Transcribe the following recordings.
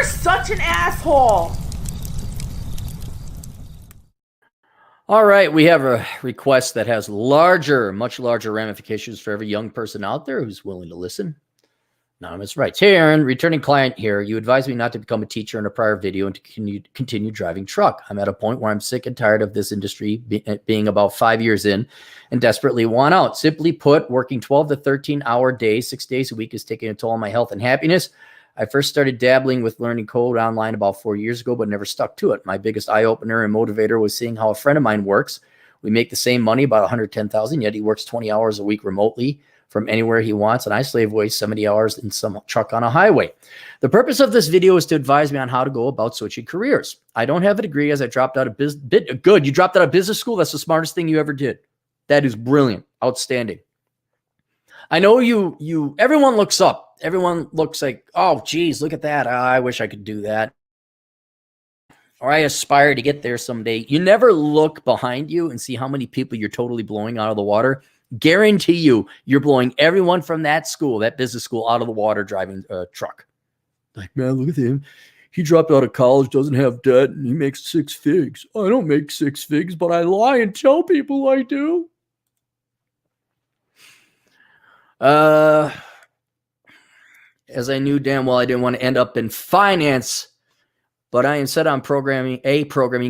You're such an asshole. All right, we have a request that has much larger ramifications for every young person out there who's willing to listen. Anonymous writes, "Hey Aaron, returning client here. You advised me not to become a teacher in a prior video and to continue driving truck. I'm at a point where I'm sick and tired of this industry being about 5 years in and desperately want out. Simply put, working 12 to 13-hour days, 6 days a week is taking a toll on my health and happiness. I first started dabbling with learning code online about 4 years ago, but never stuck to it. My biggest eye-opener and motivator was seeing how a friend of mine works. We make the same money, about $110,000, yet he works 20 hours a week remotely from anywhere he wants, and I slave away 70 hours in some truck on a highway. The purpose of this video is to advise me on how to go about switching careers. I don't have a degree as I dropped out of good. You dropped out of business school? That's the smartest thing you ever did. That is brilliant. Outstanding. I know everyone looks up. Everyone looks like, oh, geez, look at that. I wish I could do that. Or I aspire to get there someday. You never look behind you and see how many people you're totally blowing out of the water. Guarantee you're blowing everyone from that school, that business school, out of the water driving a truck. Like, man, look at him. He dropped out of college, doesn't have debt, and he makes 6 figs. I don't make 6 figs, but I lie and tell people I do. As I knew damn well I didn't want to end up in finance, but I am set on programming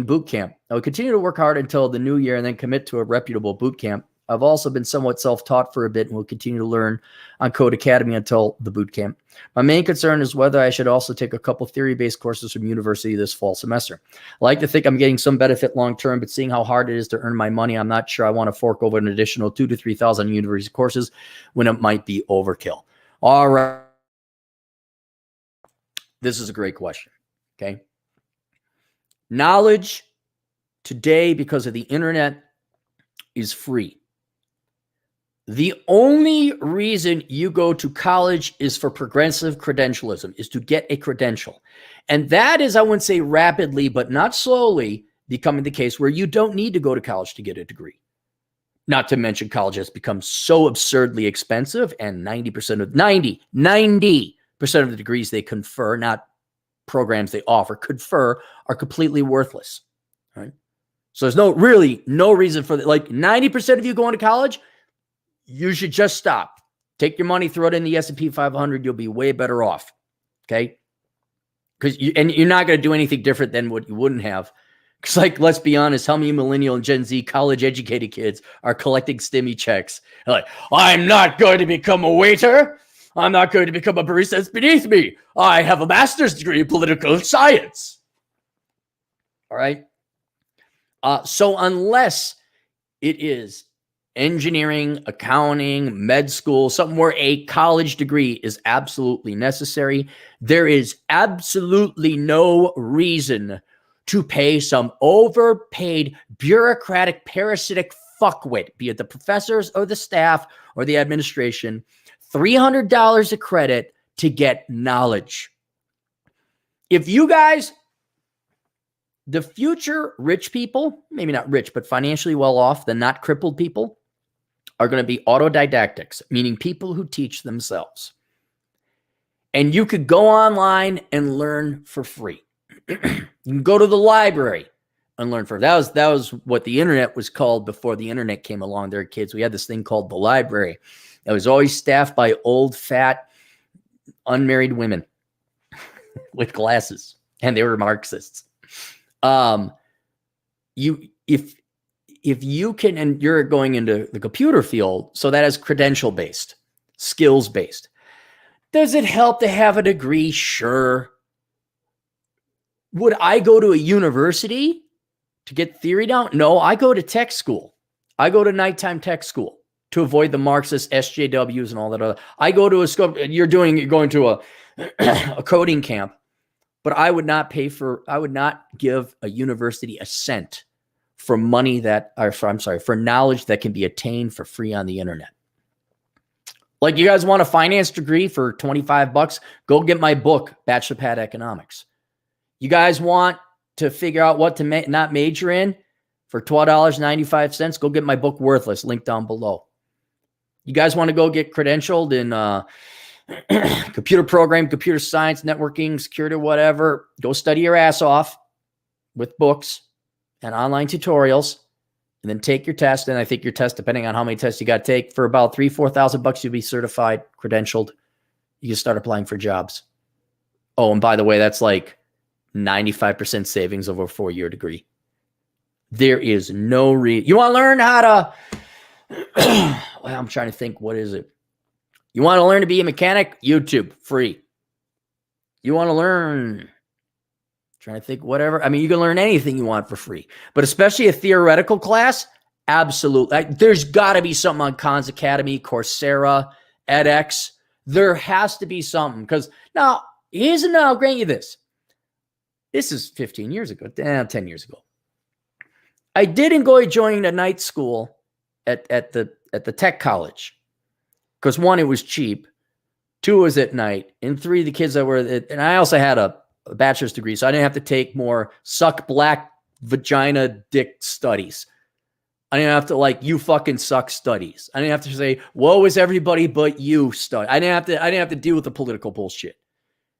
boot camp. I will continue to work hard until the new year and then commit to a reputable boot camp. I've also been somewhat self-taught for a bit and will continue to learn on Code Academy until the boot camp. My main concern is whether I should also take a couple theory-based courses from university this fall semester. I like to think I'm getting some benefit long-term, but seeing how hard it is to earn my money, I'm not sure I want to fork over an additional $2,000 to $3,000 university courses when it might be overkill. All right. This is a great question, okay? Knowledge today, because of the internet, is free. The only reason you go to college is for progressive credentialism, is to get a credential. And that is, I wouldn't say rapidly, but not slowly, becoming the case where you don't need to go to college to get a degree. Not to mention college has become so absurdly expensive, and 90% of the degrees they confer, not programs they offer, confer, are completely worthless. Right? So there's no reason for that. Like 90% of you going to college, you should just stop. Take your money, throw it in the S&P 500. You'll be way better off. Okay. Because you're not going to do anything different than what you wouldn't have. Because, like, let's be honest, how many millennial and Gen Z college educated kids are collecting stimmy checks? They're like, I'm not going to become a waiter. I'm not going to become a barista. It's beneath me. I have a master's degree in political science. All right. So unless it is engineering, accounting, med school, something where a college degree is absolutely necessary, there is absolutely no reason to pay some overpaid, bureaucratic, parasitic fuckwit, be it the professors or the staff or the administration, $300 a credit to get knowledge. If you guys, the future rich people, maybe not rich, but financially well off, the not crippled people, are going to be autodidactics, meaning people who teach themselves. And you could go online and learn for free. You can go to the library and learn for that was what the internet was called before the internet came along. There, kids, we had this thing called the library. It was always staffed by old, fat, unmarried women with glasses, and they were Marxists. If you can, and you're going into the computer field, so that is credential based, skills based. Does it help to have a degree? Sure. Would I go to a university to get theory down? No, I go to tech school. I go to nighttime tech school to avoid the Marxist SJWs and all that other. I go to you're going to a coding camp, but I would not give a university a cent for money for knowledge that can be attained for free on the internet. Like, you guys want a finance degree for $25? Go get my book, Bachelor Pad Economics. You guys want to figure out what to not major in for $12.95? Go get my book, Worthless, link down below. You guys want to go get credentialed in computer program, computer science, networking, security, whatever. Go study your ass off with books and online tutorials, and then take your test. And I think your test, depending on how many tests you got to take, for about $3,000-$4,000, you'll be certified, credentialed. You can start applying for jobs. Oh, and by the way, that's like 95% savings over a 4-year degree. There is no reason. You want to learn how to, well, I'm trying to think, what is it? You want to learn to be a mechanic? YouTube, free. You want to learn, trying to think, whatever. I mean, you can learn anything you want for free, but especially a theoretical class, absolutely. There's got to be something on Khan's Academy, Coursera, edX. There has to be something, because now, I'll grant you this. This is 15 years ago, 10 years ago. I did enjoy joining a night school at the tech college, because 1, it was cheap, 2, it was at night, and 3, the kids that were, and I also had a bachelor's degree, so I didn't have to take more suck black vagina dick studies. I didn't have to you fucking suck studies. I didn't have to say, woe is everybody but you study. I didn't have to deal with the political bullshit.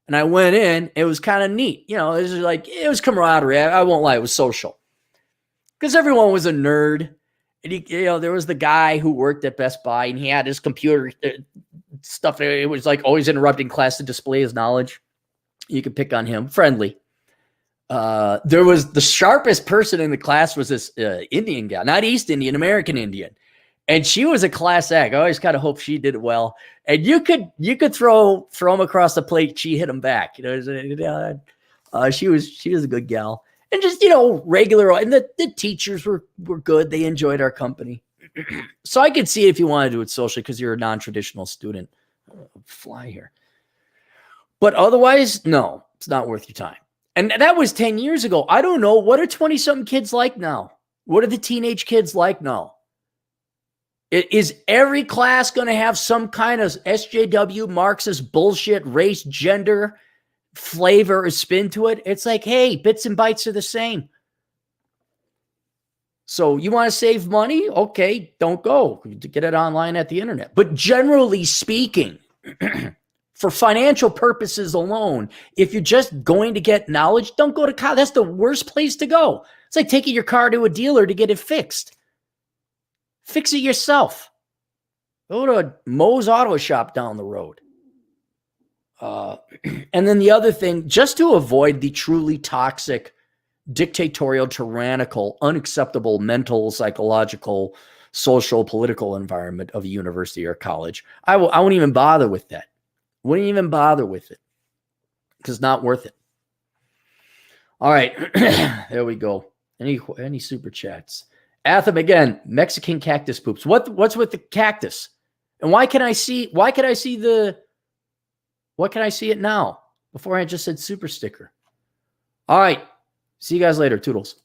And I went in, it was kind of neat. It was camaraderie. I won't lie, it was social. Because everyone was a nerd. And there was the guy who worked at Best Buy, and he had his computer stuff. It was always interrupting class to display his knowledge. You could pick on him. Friendly. There was the sharpest person in the class was this Indian gal, not East Indian, American Indian. And she was a class act. I always kind of hope she did it well. And you could throw him across the plate. She hit him back. She was a good gal. And just, regular. And the teachers were good. They enjoyed our company. So I could see if you want to do it socially, because you're a non-traditional student. Fly here. But otherwise, no, it's not worth your time. And that was 10 years ago. I don't know. What are 20-something kids like now? What are the teenage kids like now? Is every class going to have some kind of SJW, Marxist bullshit, race, gender flavor or spin to it? It's like, hey, bits and bytes are the same. So you want to save money? Okay, don't go. Get it online at the internet. But generally speaking, for financial purposes alone, if you're just going to get knowledge, don't go to college. That's the worst place to go. It's like taking your car to a dealer to get it fixed. Fix it yourself. Go to Moe's Auto Shop down the road. And then the other thing, just to avoid the truly toxic, dictatorial, tyrannical, unacceptable mental, psychological, social, political environment of a university or college, I won't even bother with that. Wouldn't even bother with it, because it's not worth it. All right, there we go. Any super chats? Atham again. Mexican cactus poops. What's with the cactus? And why can I see it now? Before I just said super sticker. All right. See you guys later. Toodles.